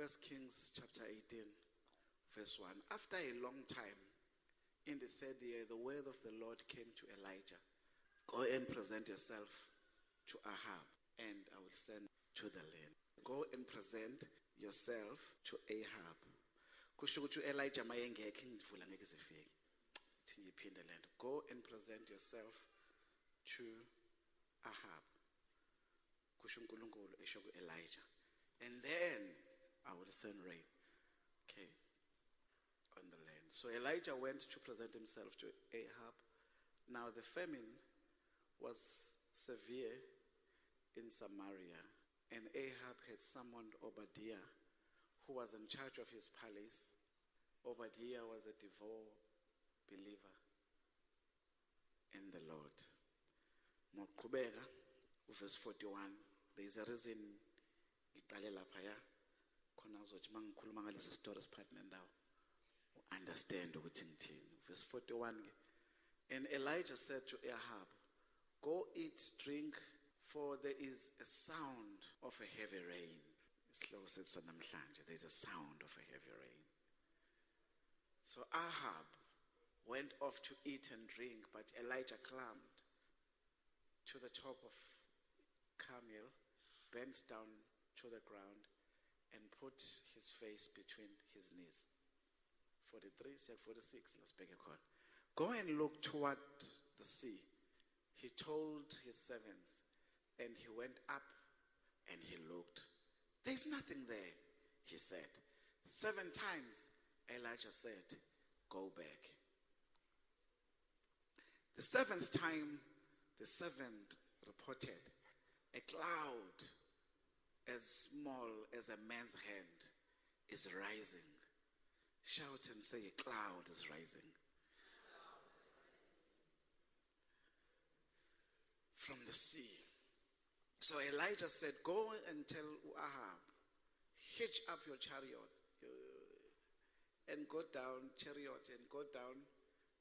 1 Kings chapter 18, verse 1. After a long time, in the 3rd year, the word of the Lord came to Elijah. Go and present yourself to Ahab, and I will send to the land. Go and present yourself to Ahab. Kusho ukuthi Elijah mayengekho ingivula ngeke zifike. Ithi ngiphinde lento. Go and present yourself to Ahab. Kusho uNkulunkulu esho ku Elijah. And then I will send rain. Okay. On the land. So Elijah went to present himself to Ahab. Now the famine was severe in Samaria, and Ahab had summoned Obadiah, who was in charge of his palace. Obadiah was a devout believer in the Lord. Moqhubeka verse 41. There is a reason ngiqale lapha ya khona uzothi mangikhuluma ngalesi story siphathina ndawo understand ukuthi ngithini. Verse 41. And Elijah said to Ahab, go eat, drink, for there is a sound of a heavy rain. There is a sound of a heavy rain. So Ahab went off to eat and drink, but Elijah climbed to the top of Carmel, bent down to the ground, and put his face between his knees. 43, 46, let's beg your call. Go and look toward the sea. He told his servants, and he went up and he looked. There's nothing there, he said. 7 times Elijah said, go back. The 7th time, the servant reported, a cloud as small as a man's hand is rising. Shout and say, a cloud is rising. From the sea. So Elijah said, go and tell Ahab, hitch up your chariot and go down,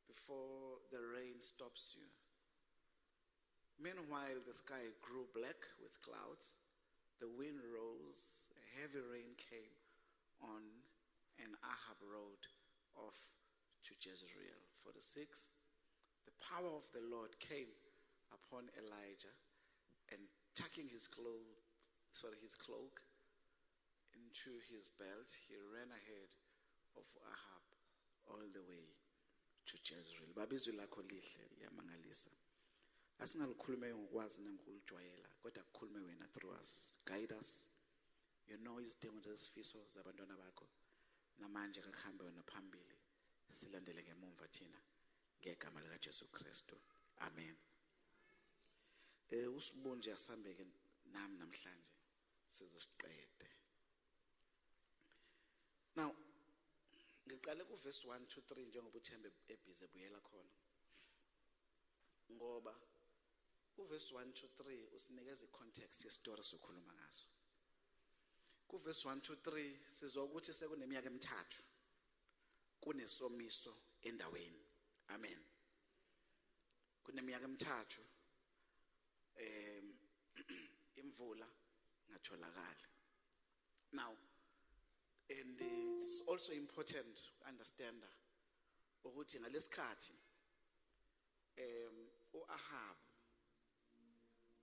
before the rain stops you. Meanwhile, the sky grew black with clouds. The wind rose, a heavy rain came on, and Ahab rode off to Jezreel. 46. The power of the Lord came upon Elijah, and tucking his cloak into his belt, he ran ahead of Ahab all the way to Jezreel. Babizwi lakho lihle liyamangalisa. Asingalikhulume ngokwazi nangokujwayela, kodwa kukhulume wena through us. Guide us. You know izidingo zezifiso zabantwana bakho. Namanje akuhambe wena phambili. Silandele ngemumva thina ngegama lika Jesu Kristu. Amen. Usibunje asambeke nami namhlanje sizisiqede. Now ngiqale ku verse 1 to 3 njengoba uThembe ebhize buyela khona. Ngoba ku verse 1 to 3 usinikeza icontext yestory sokhuluma ngaso. Ku verse 1 to 3 sizwa ukuthi sekuneminyaka emithathu kunesomiso endaweni. Amen. Kuneminyaka emithathu imvula ngatholakala. Now, and it's also important to understand ukuthi ngalesikhathi uAhab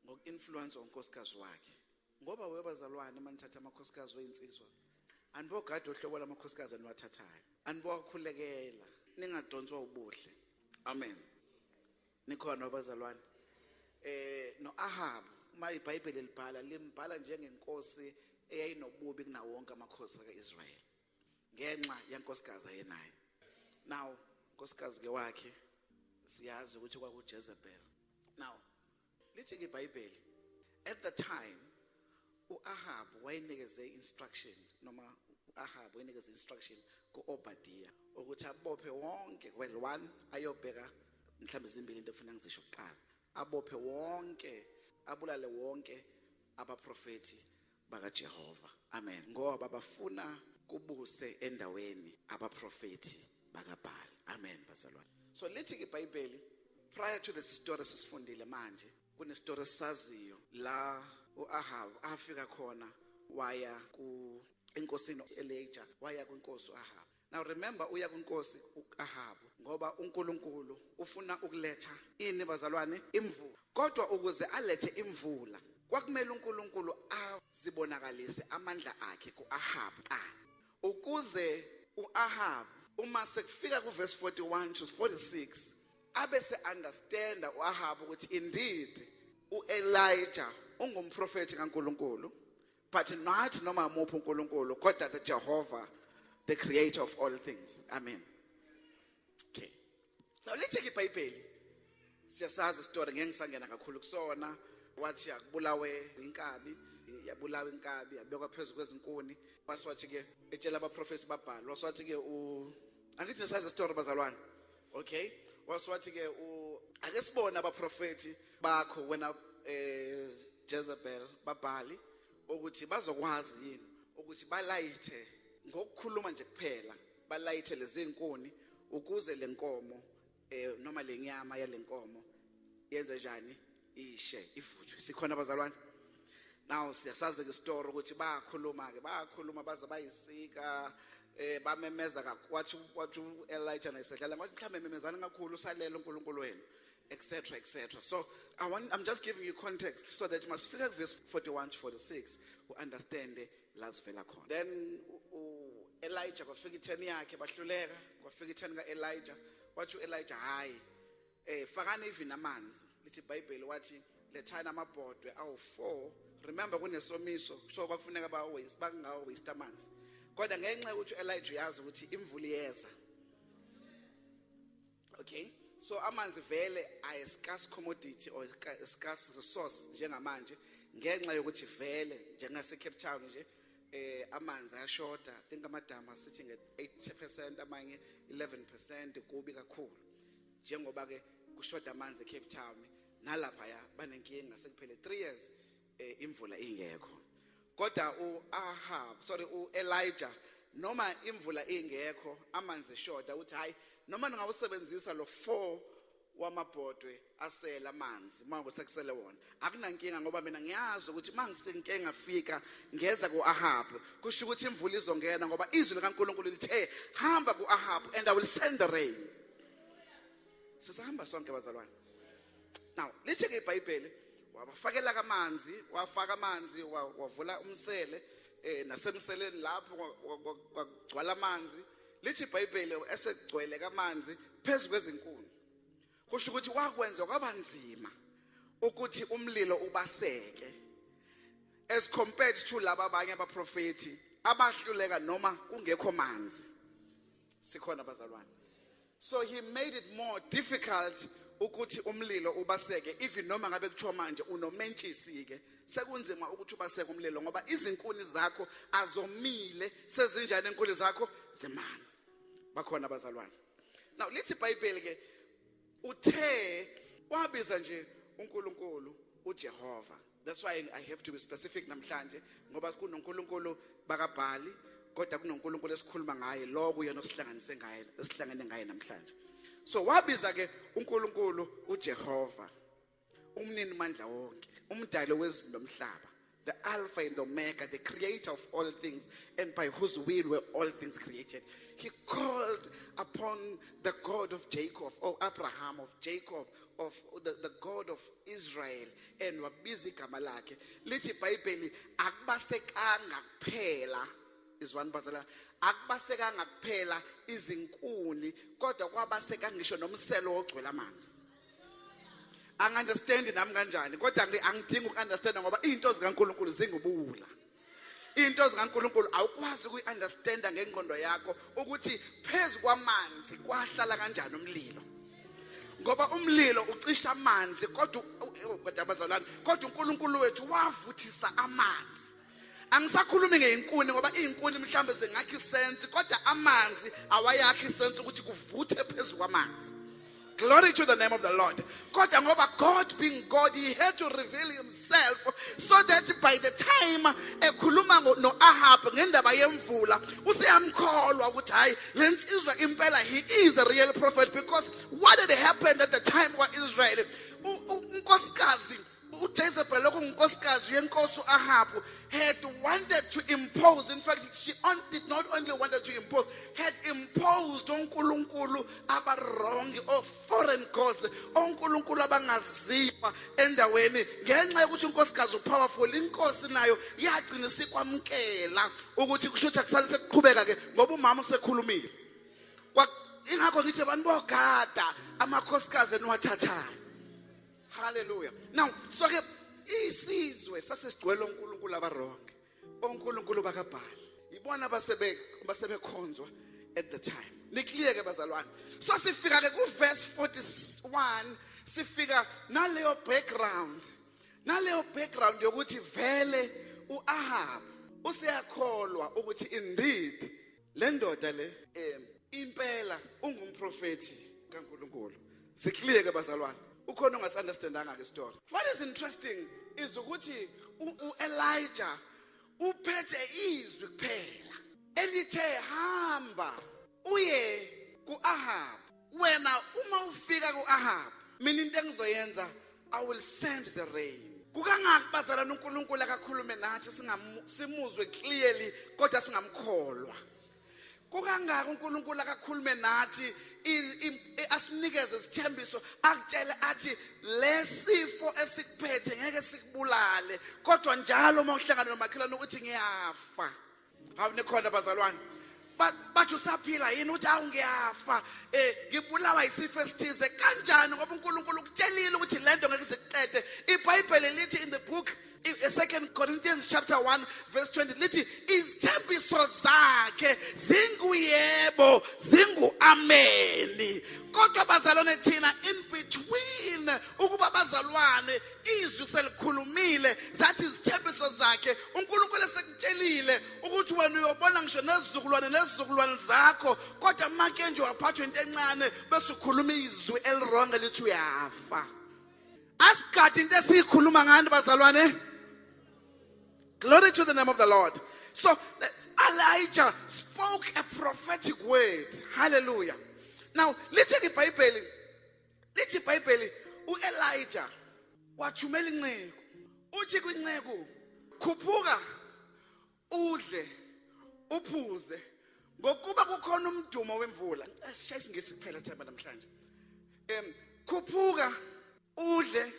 ngokuinfluence onkosikazi wakhe, ngoba webazalwane manithatha amakhosikazi weinsizwa anibogada ohlobo lamakhosikazi aniwathathayo, anibokhulekela, ningadonswa ubuhle. Amen. Nikhona abazalwane. No Ahab uma iBhayibheli libhala limbhala njengenkosi eyayinobubi kunawo wonke amakhosi kaIsrael ngenxa yankosikazi ayenayo. Now nkosikazi ke wakhe siyazi ukuthi kwakuJezebel. Now lithi ke iBhayibheli at the time uAhab wayenikeze instruction noma uAhab wayenikeze instruction kuObadiah ukuthi abophe wonke one ayobheka mhlambe izimbili into efuna ngizisho kuqala, abophe wonke abulale wonke abaprofeti bakaJehova. Amen. Ngoba bafuna kubuse endaweni abaprofeti bakaBhaali. Amen bazalwane. So lithi ke iBhayibheli prior to the story sisifundile manje kune story saziyo la uAhab afika khona waya ku enkosini Elijah waya kwinkosi uAhab. Now remember uya kwinkosi uAhab ngoba uNkulunkulu ufuna ukuletha ini bazalwane imvula. Kodwa ukuze alethe imvula kwakumele uNkulunkulu azibonakalise amandla akhe kuAhab ukuze uAhab uma sekufika kuverse 41 to 46 abe se understand uAhab ukuthi indeed uElijah ungumprofeti kaNkulunkulu, but not noma muphi uNkulunkulu kodwa the Jehovah, the creator of all things. Amen. Okay. Now let's take iBhayibheli. Siyasazi story ngeke ngisangena kakhulu kusona. Wathi akubulawe inkabi, yabulawa inkabi, yabekwa phezulu kwezinkuni. Waswathi ke etshela abaprofeti babhala. Waswathi ke angithi nesazi story bazalwane. Okay? Waswathi ke ake sibone abaprofeti bakho wena Jezebel babhali ukuthi bazokwazi yini ukuthi balayithe ngokukhuluma nje kuphela balayithe lezi inkuni ukuze lenkomo noma lenyama yalenkomo yenze njani ishe ivuthwe. Sikhona abazalwane. Now siyasazi ke story ukuthi bayakhuluma baze bayisika bamemeza kwathi uElijah nayisedlala ngathi mhlambe memezana kakhulu usalele uNkulunkulu wenu, etc. So I'm just giving you context so that you must figure verse 41 to 46 to understand las vela khona. Then Elijah kwafika 10 yakhe bahluleka kwafika 10 kaElijah wathi uElijah hayi fakani even amanzi lithi iBhayibheli wathi lethana amabhodwe awu4. Remember kunesomiso so kwakufuneka bangawo waste amanzi kodwa ngenxa ukuthi uElijah yazi ukuthi imvula iyeza. Okay, so amanzi vele a scarce commodity or a scarce resource njengamanje ngenxa yokuthi vele njengase Cape Town nje amanzi ayashota. I think amadama sitting at 80%, amanye 11% kubi kakhulu njengoba ke kushota amanzi eCape Town nalapha ya banenkinga sekuphele 3 years imvula ingekho. Kodwa uElijah noma imvula ingekho amanzi eshota uthi hayi noma ngawusebenzisa lo 4 wamabhodwe asela amanzi manje sekusele wona akunankinga ngoba mina ngiyazi ukuthi mangisenke ngafika ngeza kuAhab kusho ukuthi imvula izongena ngoba izwi likaNkulunkulu lithe hamba kuAhab and I will send the rain. Sisahamba sonke bazalwane. Now let's take iBhayibheli wabafakela kamanzi wafaka amanzi wavula umsele nasemseleni lapho kwagcwala amanzi. Lithi iBhayibheli esegcwele kamanzi phezulu kwezinkuni kusho ukuthi wakwenza kwabanzima ukuthi umlilo ubaseke as compared to laba abanye abaprofeti abahluleka noma kungekho manzi. Sikhona bazalwane. So he made it more difficult ukuthi umlilo ubaseke even noma ngabe kuthiwa manje unomentshisi ke sekunzima ukuthi ubaseke umlilo ngoba izinkuni zakho azomile sezinjani inkuni zakho zimanzi. Bakhona bazalwane. Now lithi iBhayibheli ke uthe wabiza nje uNkulunkulu uJehova. That's why I have to be specific namhlanje ngoba kunoNkulunkulu bakabhali kodwa kunoNkulunkulu esikhuluma ngaye lo kuyena osihlanganise ngaye esihlangene ngaye namhlanje. So wabiza ke uNkulunkulu uJehova umnini mandla wonke umdali wezulu nomhlaba, the Alpha and the Omega, the creator of all things, and by whose will were all things created. He called upon the God of Jacob, of Abraham, of Jacob, of the God of Israel, and wabiza igama lakhe. Lithi iBhayibheli akubasekanga kuphela izwana bazalwane akubasekanga kuphela izinkuni kodwa kwabaseka ngisho nomselo ogcwele amanzi. Angiunderstand nami kanjani kodwa angidingi ukunderstand ngoba izinto zikaNkulunkulu zingubula. Izinto zikaNkulunkulu awukwazi ukuunderstanda ngengqondo yakho ukuthi phezulu kwamanzi kwahlala kanjani umlilo. Ngoba umlilo ucisha amanzi kodwa abazalwane kodwa uNkulunkulu wethu wavuthisa amanzi. Angisakhulumi ngeinkuni ngoba izinkuni mhlambe zingakhi sense kodwa amanzi awayakhi sense ukuthi kuvuthe phezulu kwamanzi. Glory to the name of the Lord. God being God, he had to reveal himself so that by the time ekhuluma no Ahab ngendaba yemvula useyamkholwa ukuthi hayi lensizwa impela he is a real prophet, because what had happened at the time of Israel unkosikazi Jezebel okunkosikazi yenkosi Ahabu had wanted to impose. In fact, she did not only wanted to impose, had imposed onkulunkulu abarongi or foreign gods, onkulunkulu abangaziwa endaweni ngenxa yokuthi unkosikazi upowerful. Inkosi nayo yagcina sikwamkela ukuthi kushuthi akusale sekuqhubeka ke ngoba umama usekhulumile. Ingakho ngithi abantu bogada amakhosikazi eniwathathayo. Hallelujah. Now, so ke isizwe sasesigcwele onkulunkulu abarongi, onkulunkulu bakaBhali. Ibona basebekhonzwa at the time. Niclear ke bazalwane. So sifika ke ku verse 41, sifika naleyo background. Naleyo background yokuthi vele uAhab useyakholwa ukuthi indeed le ndoda le impela ungumprofeti kaNkulunkulu. Sikliye ke bazalwane. Ukhona ongasunderstandanga ke story. What is interesting is ukuthi uElijah uphethe izwi kuphela elithe hamba uye kuAhab. Wena uma ufika kuAhab, mina into engizoyenza, I will send the rain. Kukangaki bazalwane uNkulunkulu akakhulume nathi simuzwe clearly kodwa singamkholwa. Kukangaki uNkulunkulu akakhulume nathi asinikeze isithembiso akutshele athi lesifo esikuphethe ngeke sikubulale kodwa njalo uma uhlangana nomakhelwane ukuthi ngiyafa. Awunikhona bazalwane. But usaphila yini uthi awu ngiyafa ngibulawa isifo esithize kanjani ngoba uNkulunkulu ukutshelile ukuthi lento ngeke siqede. iBhayibheli lithi in the book 2 Corinthians chapter 1 verse 20 lithi izithembiso zakhe zinguyebo zinguameni. Kodwa bazalwane thina in between ukuba bazalwane izwi selikhulumile zathi izithembiso zakhe uNkulunkulu esekutshelile ukuthi wena uyobona ngisho nezizukulwane zakho kodwa make nje waphathwa into encane bese ukhuluma izwi elirong elithi uyafa. Asigadi into esikhuluma ngani bazalwane. Glory to the name of the Lord. So Elijah spoke a prophetic word. Hallelujah. Now, let's take iBhayibheli. Lithi iBhayibheli uElijah wathumela inceku. Uthi kwinceku khuphuka udle uphuze ngokuba kukhona umdumo wemvula. Sishaya isingisi kuphela themba namhlanje. Khuphuka udle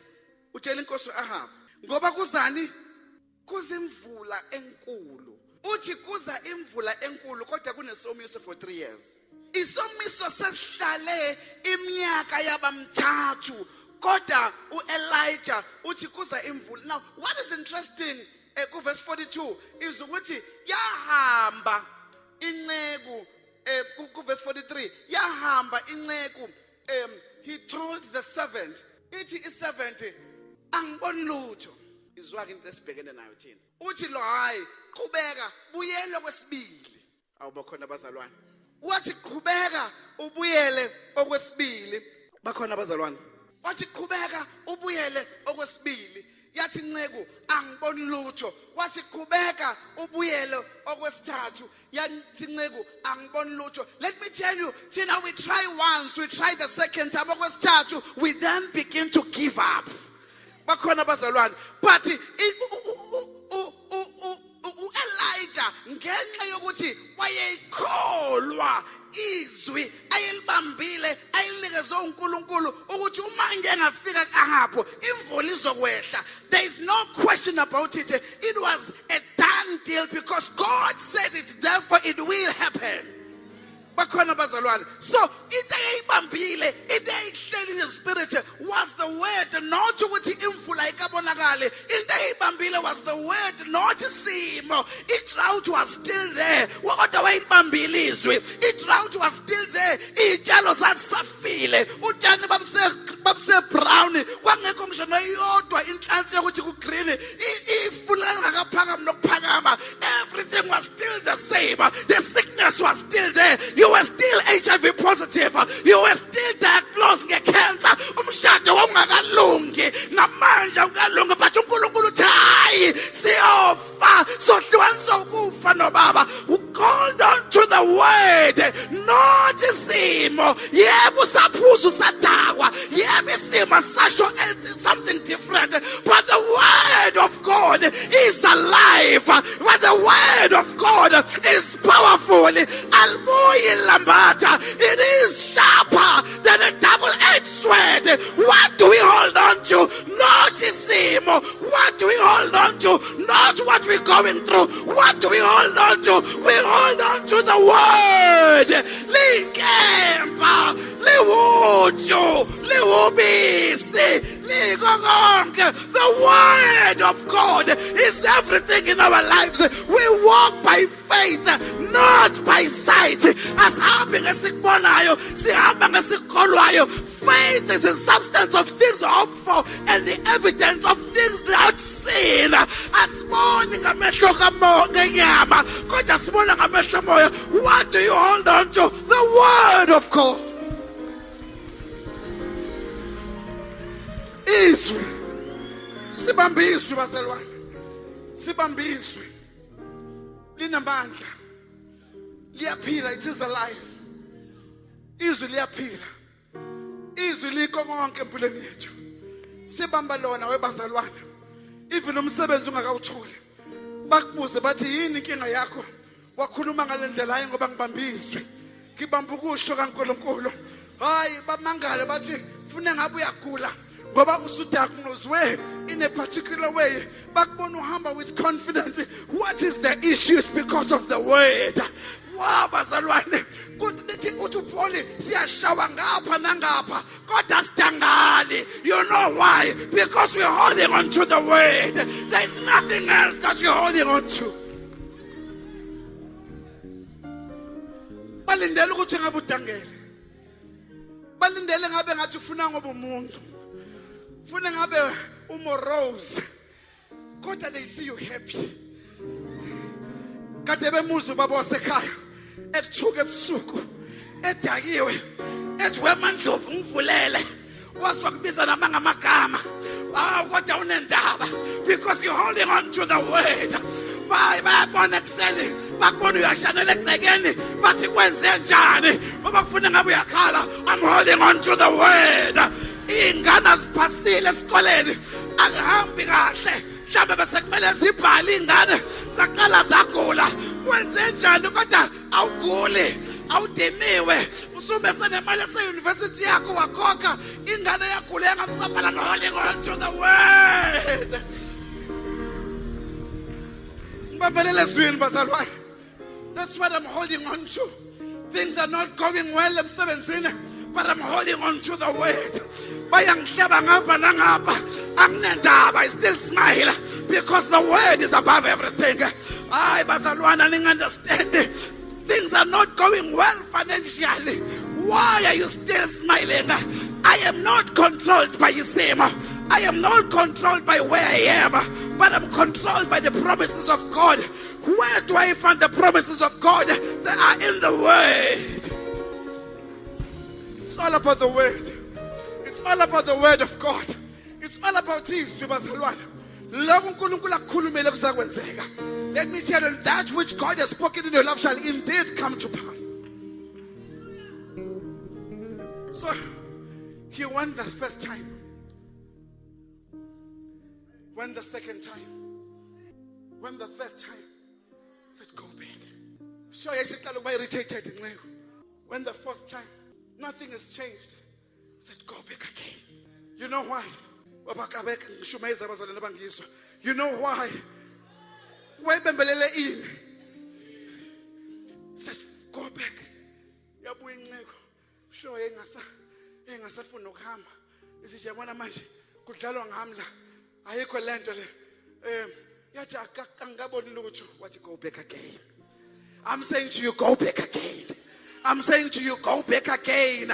utshela inkosi uAhab ngoba kuzani kuzimvula enkulu. Uthi kuza imvula enkulu kodwa kunesomiso for 3 years. Isomiso sesihlale iminyaka yabamthathu kodwa uElijah uthi kuza imvula. Now what is interesting ku verse 42 is ukuthi yahamba inceku ku verse 43 yahamba inceku he told the servant ithi iservant angiboni lutho. Izwake into esibhekene nayo thina. Uthi lo hayi qhubeka buyele kwesibili. Awubakhona abazalwane. Wathi qhubeka ubuyele okwesibili. Bakhona abazalwane. Wathi qhubeka ubuyele okwesibili. Yathi inceku angiboni lutho. Wathi qhubeka ubuyele okwesithathu. Yathi inceku angiboni lutho. Let me tell you, thina we try once, we try the second time okwesithathu, we then begin to give up. Bakhona abazalwane. But uElijah ngenxa yokuthi wayeyikholwa izwi ayelibambile ayilinikeze uNkulunkulu ukuthi uma ngengafika kuAhab imvula izokwehla. There is no question about it. It was a done deal because God said it, therefore it will happen. Bakhona abazalwane. So into eyibambile, into eyihleli in the spirit was the word, not ukuthi imvula ikabonakale. Into eyibambile was the word, not isimo. Drought was still there. Kodwa wayibambile izwi. Drought was still there. Iy'tshalo zasafile. Utshani babuse brown. Kwangekho ngisho noyodwa inhlansi yokuthi ku green. Ifula ngakaphakama nokuphakama. Everything was still the same. The sickness was still there. You were still HIV positive. You were still diagnosed with cancer. Umshado wawungakalungi. Namanje awukalungi. But uNkulunkulu uthi hayi siyofa. Sohlukanisa ukufa nobaba. Who called on to the word. Not isimo. Yebo usaphuza usadakwa. Yebo isimo sasho something different. But the word of God is alive. But the word of God is powerful. It is sharper than a double-edged sword. What do we hold on to? Not his name. What do we hold on to? Not what we're going through. What do we hold on to? We hold on to the word. Linkemba, liwuju, liwubisi, ligongonke. The word of God is everything in our lives. We walk by faith, not by sight. Faith is the substance of things hoped for and the evidence of things not seen. What do you hold on to? The word of God. Izwi. Sibambiswe baselwane. Sibambiswe. Linamandla. Liyaphila, it is alive. Izwi liyaphila. Izwi liko konke empilweni yethu. Sibamba lona webazalwane. Even umsebenzi ungakawutholi. Bakubuze bathi yini inkinga yakho? Wakhuluma ngale ndlela hayi ngoba ngibambiswe. Ngibamba ukusho kaNkulunkulu. Hayi bamangale bathi ufune ngabe uyagula. Ngoba usudiagnosed in a particular way. Bakubona uhamba with confidence. What is the issue? It's because of the word. Wow, bazalwane. Kuthi uthi upholi siyashawa ngapha nangapha. Kodwa sidangali. You know why? Because we're holding on to the word. There's nothing else that you're holding on to. Balindele ukuthi ngabe udangele. Balindele ngabe ngathi ufuna ngoba umuntu. Ufuna ngabe umorose. Kodwa they see you happy. Kade bemuzu baba wasekhaya. Ekuthuka ebusuku. Edakiwe. Ethwe amandlovu ngivulele. Waswa kubiza nama ngamagama. Kodwa unendaba. Because you're holding on to the word. Bayabona ekuseni. Bakubona uyashanela egcekeni. Bathi kwenze njani? Ngoba kufuna ngabe uyakhala. I'm holding on to the word. Ingane ziphasile esikoleni akuhambi kahle mhlawumbe bese kumele zibhale ingane zaqala zagula kwenze njani kodwa awuguli awudiniwe usume senemali ese-university yakho wakhokha ingane yagula engamsabhala no-holding on to the word. Ngibambelele ezwini bazalwane. That's what I'm holding on to. Things are not going well emsebenzini, but I'm holding on to the word. I still smile because the word is above everything. I understand things are not going well financially. Why are you still smiling? I am not controlled by Isema. I am not controlled by where I am, but I'm controlled by the promises of God. Where do I find the promises of God? They are in the word. It's all about the word. It's all about the word of God. It's all about his bazalwane. Let me tell you, that which God has spoken in your life shall indeed come to pass. So he went the first time, went the second time, went the third time, said go back. Sure, when the fourth time, nothing has changed. Said, go back again. You know why? You know why? Said, go back. Sure, engasafuna ukuhamba. Isithi yabona manje kudlalwa ngamla. Ayikho lento le. Yathi akangaboni lutho wathi go back again. I'm saying to you, go back again. I'm saying to you, go back again.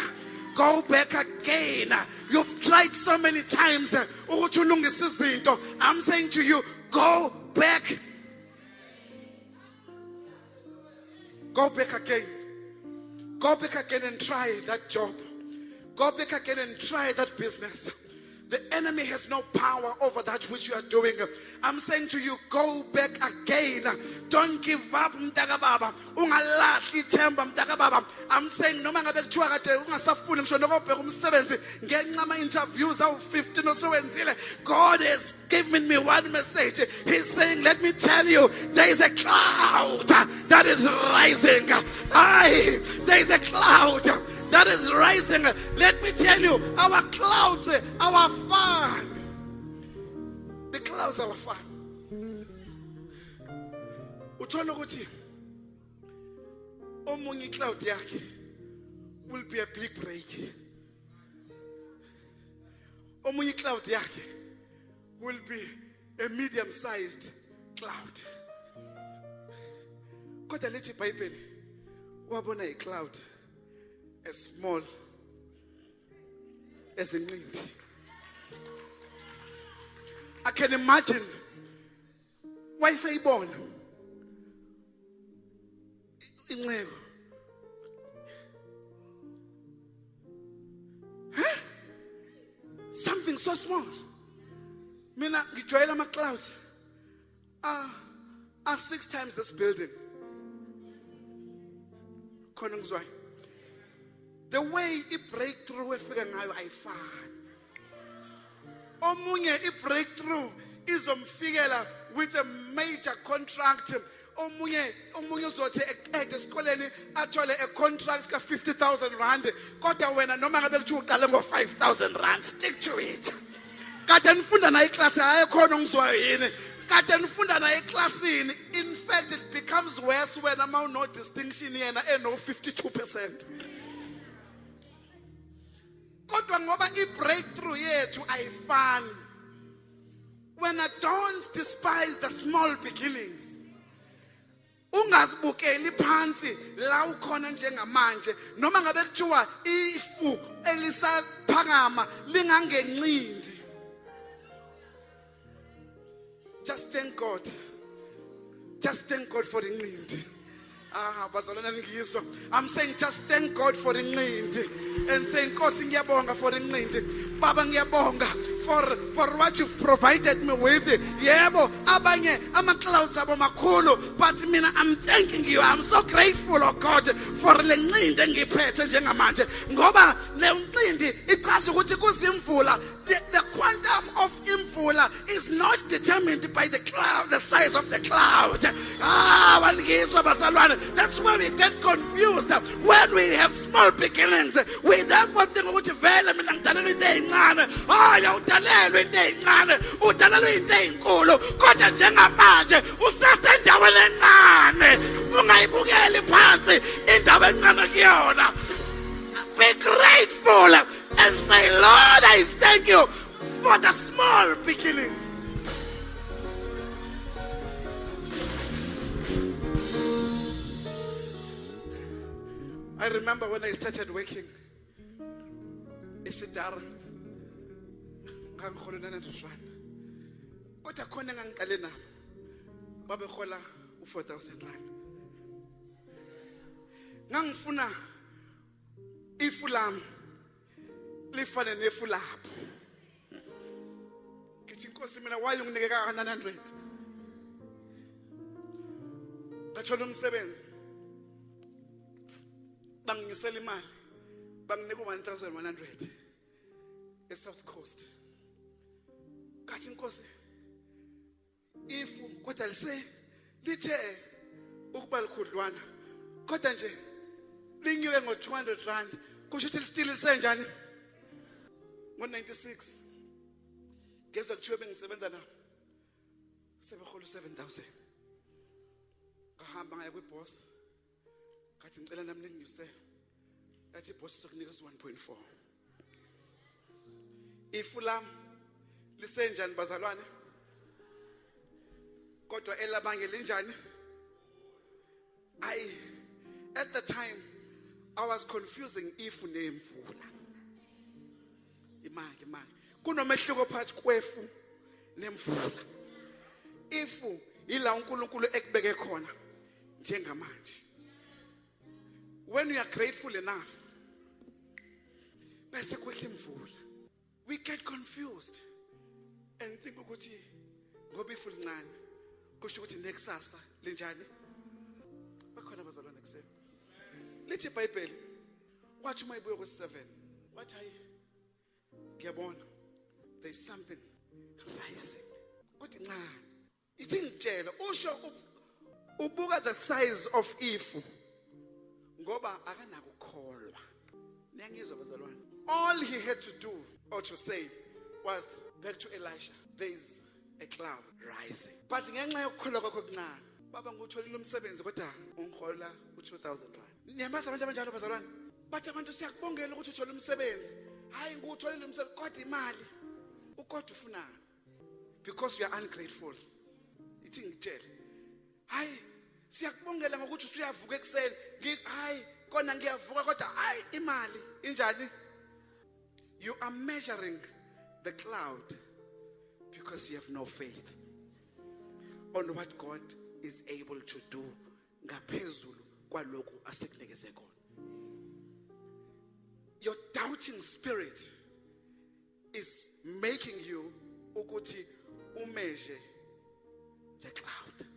Go back again. You've tried so many times. I'm saying to you, go back. Go back again. Go back again and try that job. Go back again and try that business. The enemy has no power over that which you are doing. I'm saying to you, go back again. Don't give up, mtaka baba. Ungalahli ithemba, mtaka baba. I'm saying noma ngabe kuthiwa kade ungasafuni ngisho nokubheka umsebenzi ngenxa ama interviews awu 15 osowenzile. God has given me one message. He's saying, let me tell you, there is a cloud that is rising. Aye, there is a cloud that is rising. Let me tell you, our clouds are fun. The clouds are fun. Uthola ukuthi omunye cloud yakhe will be a big break. Omunye cloud yakhe will be a medium-sized cloud. Kodwa lethi iBhayibheli wabona a cloud as small as a wind. I can imagine why say born incebo. Huh? Something so small. Mina ngijwayela ama clouds are 6 times this building. Khona ngizwa. The way it breakthrough efika ngayo ayifani. Omunye i-breakthrough izomfikela with a major contract. Omunye uzothi eqede esikoleni athole a contract ka 50,000 rand. Kodwa wena noma ngabe kuthiwa uqale ngo 5,000 rand, stick to it. Kade nifunda na iclass ayikhona ngizwa yini. Kade nifunda na eclassini. In fact, it becomes worse when ama no distinction yena eno 52%. Kodwa ngoba i-breakthrough yethu ayifani. When I don't despise the small beginnings. Ungazibukeli phansi la ukhona njengamanje noma ngabe kuthiwa ifu elisaphakama lingangencindi. Just thank God. Just thank God for the need. I'm saying just thank God for the need. And saying Nkosi ngiyabonga for the need. Baba ngiyabonga for what you've provided me with. Yebo abanye ama clouds abo makhulu, but mina I'm thanking you. I'm so grateful, oh God, for le ncindi engiphethe njengamanje. Ngoba le ncindi ichaza ukuthi kuzimvula. The quantum of imvula is not determined by the cloud, the size of the cloud. That's where we get confused. When we have small beginnings, we therefore think ukuthi vele mina ngidalelwe into ezincane. Udalelwe into ezincane, udalelwe into ezinkulu. Kodwa njengamanje usesendaweni encane. Ungayibukeli phansi indawo encane kuyona. Be grateful and say, Lord, I thank you for the small beginnings. I remember when I started working, isidara ngangikhola 900 rand. Kodwa khona ngangiqale nabo babehola u4,000 rand. Ngangifuna ifu lami lifane nefu lapho. Ngithi Nkosi mina why unginike ka 900? Ngathola umsebenzi. Banginyusela imali. Banginika 1,100 eSouth Coast. Kathi Nkosi ifu kodwa lithe ukuba likhudlwana. Kodwa nje linyuke ngo200 rand. Kusho ukuthi still lisenjani? Ngo96 ngeza kuthiwe bengisebenza nabo sebehola 7,000. Ngahamba ngaya kwiboss ngathi ngicela nami ninginyuse. Yathi iboss sokunika 1.4. Ifu lami lisenjani bazalwane? Kodwa elabanye linjani? At the time I was confusing ifu nemvula. Imaki. Kunomehluko phakathi kwefu nemvula. Ifu ila uNkulunkulu ekubeke khona njengamanje. When you are grateful enough, bese kwehla imvula. We get confused and think ukuthi ngoba ifu lincane kusho ukuthi nekusasa linjani. Bakhona abazalwane kuseni. Lithi iBhayibheli wathi uma ibuye ku7 wathi hayi ngiyabona there's something rising. Kuthi ncane. Ithi ngitshela usho ubuka the size of ifu ngoba akanakukholwa. Niyangizwa bazalwane? All he had to do or to say was back to Elisha, there is a cloud rising. But ngenxa yokukholwa kwakho okuncane baba ngutholile umsebenzi kodwa ungihola u2000 rand. Niyamazi abantu abanjalo bazalwane? Bathi abantu siyakubongela ukuthi uthola umsebenzi. Hayi ngutholile umsebenzi kodwa imali ukodwa ufunana because you are ungrateful. Ithi ngitshele hayi siyakubongela ngokuthi usuyavuka ekseni hayi kona ngiyavuka kodwa hayi imali injani. You are measuring the cloud because you have no faith on what God is able to do ngaphezulu kwalokhu asekunikeze kona. Your doubting spirit is making you ukuthi umeasure the cloud.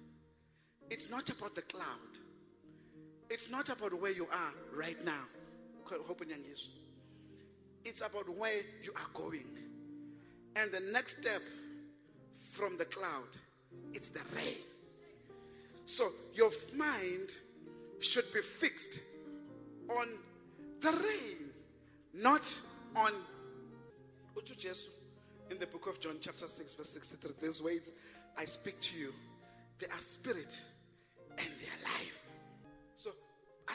It's not about the cloud. It's not about where you are right now. It's about where you are going. And the next step from the cloud, it's the rain. So your mind should be fixed on the rain, not on in the book of John chapter 6 verse 63. These words I speak to you, they are spirit and they are life. So I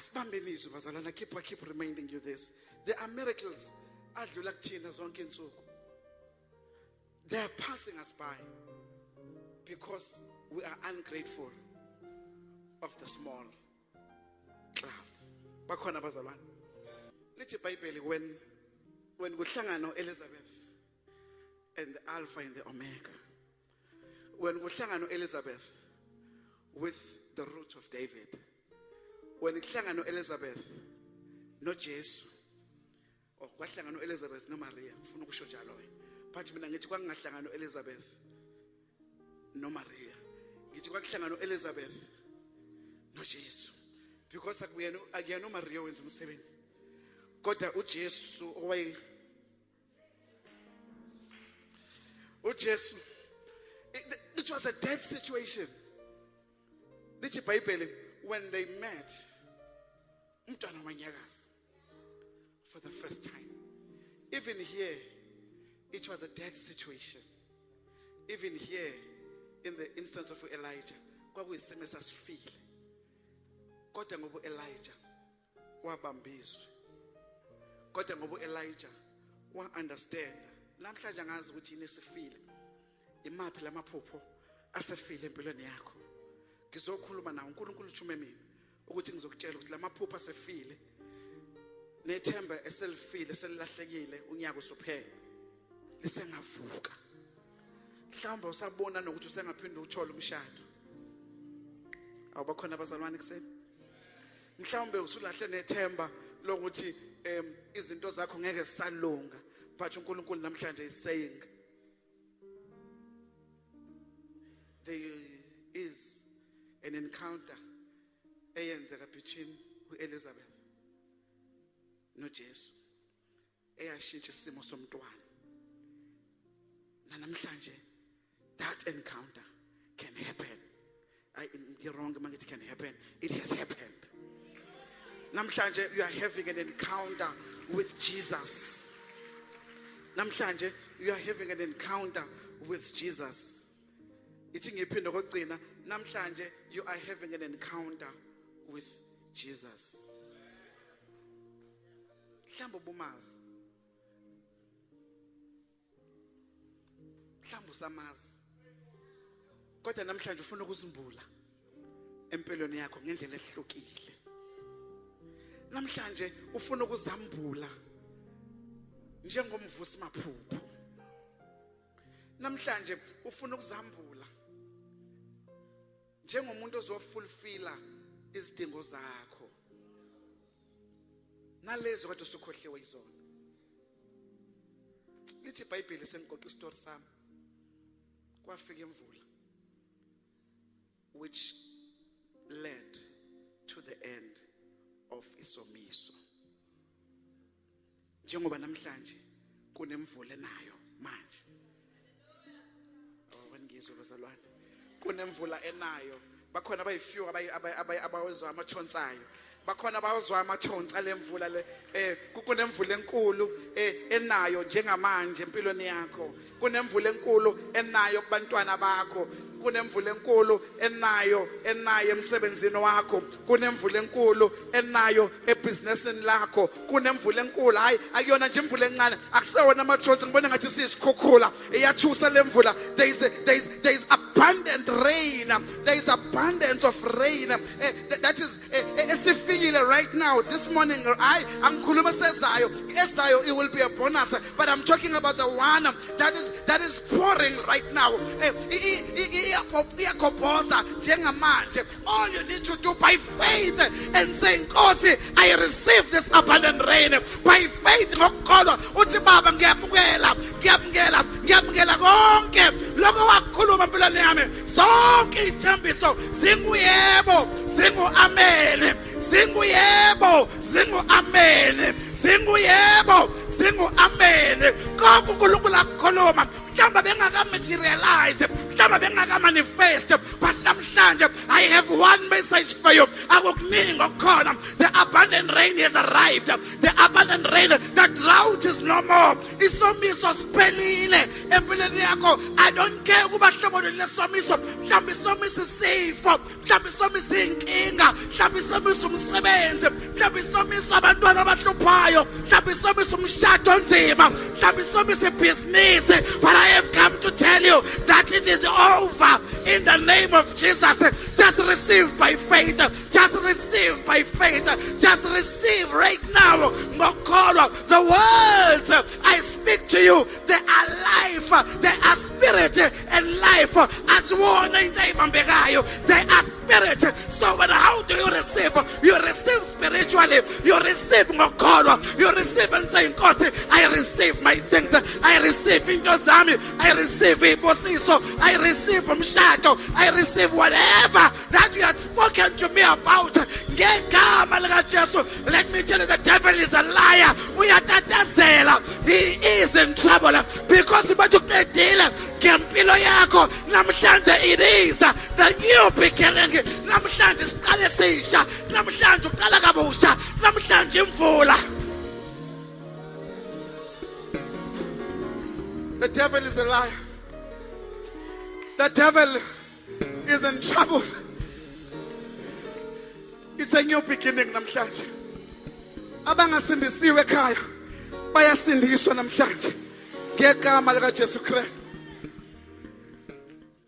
keep reminding you this. There are miracles. They are passing us by because we are ungrateful of the small clouds. Bakhona bazalwane. Lithi iBhayibheli when kuhlangana Elizabeth and the Alpha and the Omega. When kuhlangana Elizabeth with the root of David. When kuhlangana Elizabeth no Jesu. Or kwahlangana Elizabeth no Maria. Ufuna ukusho njalo wena. But mina ngithi kwangahlangana Elizabeth no Maria. Ngithi kwahlangana Elizabeth no Jesu. Because akuyena uMaria wenza umsebenzi. Kodwa uJesu uJesu it was a dead situation. Lithi iBhayibheli when they met umntwana manyakazi for the first time. Even here it was a dead situation. Even here in the instance of Elijah kwakuyisimo esasifile. Kodwa ngoba Elijah wabambizwe. Kodwa ngoba Elijah wa understand. Namhlanje ngazi ukuthi inesifile. Imaphi lamaphupho asefile empilweni yakho. Ngizokhuluma nawe uNkulunkulu uchume mina ukuthi ngizokutshela ukuthi lamaphupho asefile. Nethemba eselifile selilahlekile unyaka usuphela. Lisengavuka. Mhlawumbe usabona nokuthi usengaphinda uthola umshado. Awubakhona abazalwane kuseni? Mhlawumbe usulahle nethemba lokuthi izinto zakho ngeke zisalunga, but uNkulunkulu namhlanje is saying there is an encounter eyenzeka between uElizabeth noJesu eyashintsha isimo somntwana. Namhlanje that encounter can happen. You're wrong, it can happen. It has happened. Namhlanje you are having an encounter with Jesus. Namhlanje you are having an encounter with Jesus. Namhlanje you are having an encounter with Jesus. Mhlawumbe ubumazi. Mhlawumbe usamazi. Kodwa namhlanje ufuna ukuzimbula empilweni yakho ngendlela ehlukile. Namhlanje ufuna ukuzambula njengomvusi maphupho. Namhlanje ufuna ukuzambula njengomuntu ozofulfilla izidingo zakho. Nalezo kodwa usukhohliwe izona. lithi iBhayibheli sengiqoqa isitori sami. Kwafika imvula which led to the end of isomiso. Njengoba namhlanje kunemvula enayo manje. Ngizwe bazalwane. Kunemvula enayo. Bakhona abayifew abawezwa amathonsayo. Bakhona abawezwa amathonsa lemvula le kunemvula enkulu enayo njengamanje empilweni yakho. Kunemvula enkulu enayo kubantwana bakho. Kunemvula enkulu enayo emsebenzini wakho. Kunemvula enkulu enayo ebusinessini lakho. Kunemvula enkulu hayi akuyona nje imvula encane akusewona amathonsa ngibona ngathi siyisikhukhula iyathusa lemvula. There is abundant rain. There is abundance of rain. That is esifikile right now this morning. Angikhuluma sezayo it will be a bonus, but I'm talking about the one that is pouring right now. All you need to do by faith and saying, Nkosi, I receive this abundant rain. By faith, ngokukholwa uthi baba ngiyamukela konke lokho wakhuluma empilweni yami. Zonke ithembiso zinguyebo, zingu-amen, zinguyebo, zingu-amen, zinguyebo, zingu-amen. Konke uNkulunkulu akukhuluma mhlawumbe bengaka-materialize, mhlawumbe bengaka-manifest, but namhlanje I have one message for you. Akukuningi ngokukhona. The abundant rain has arrived. The abundant rain, the drought is no more. Isomiso siphelile empilweni yakho. I don't care ukuba hlobo lesomiso. Mhlawumbe isomiso isifo, mhlawumbe isomiso inkinga, mhlawumbe isomiso umsebenzi, mhlawumbe isomiso abantwana abahluphayo, mhlawumbe isomiso umshado onzima, mhlawumbe isomiso ibhizinisi. But I have come to tell you that it is over in the name of Jesus. Just receive by faith. Just receive by faith. Just receive right now. The words I speak to you, they are life. They are spirit and life. As one in they are spirit. So how do you receive? You receive spiritually. You receive ngokholwa. You receive and saying, God, I receive my things. I receive intozami. I receive ibosiso. I receive umshado. I receive whatever that you had spoken to me about. Let me tell you, the devil is a liar. He is in trouble because it is the new beginning. The devil is a liar. The devil is in trouble. It's a new beginning namhlanje. Abangasindisiwe ekhaya bayasindiswa namhlanje ngegama lika Jesu Christ.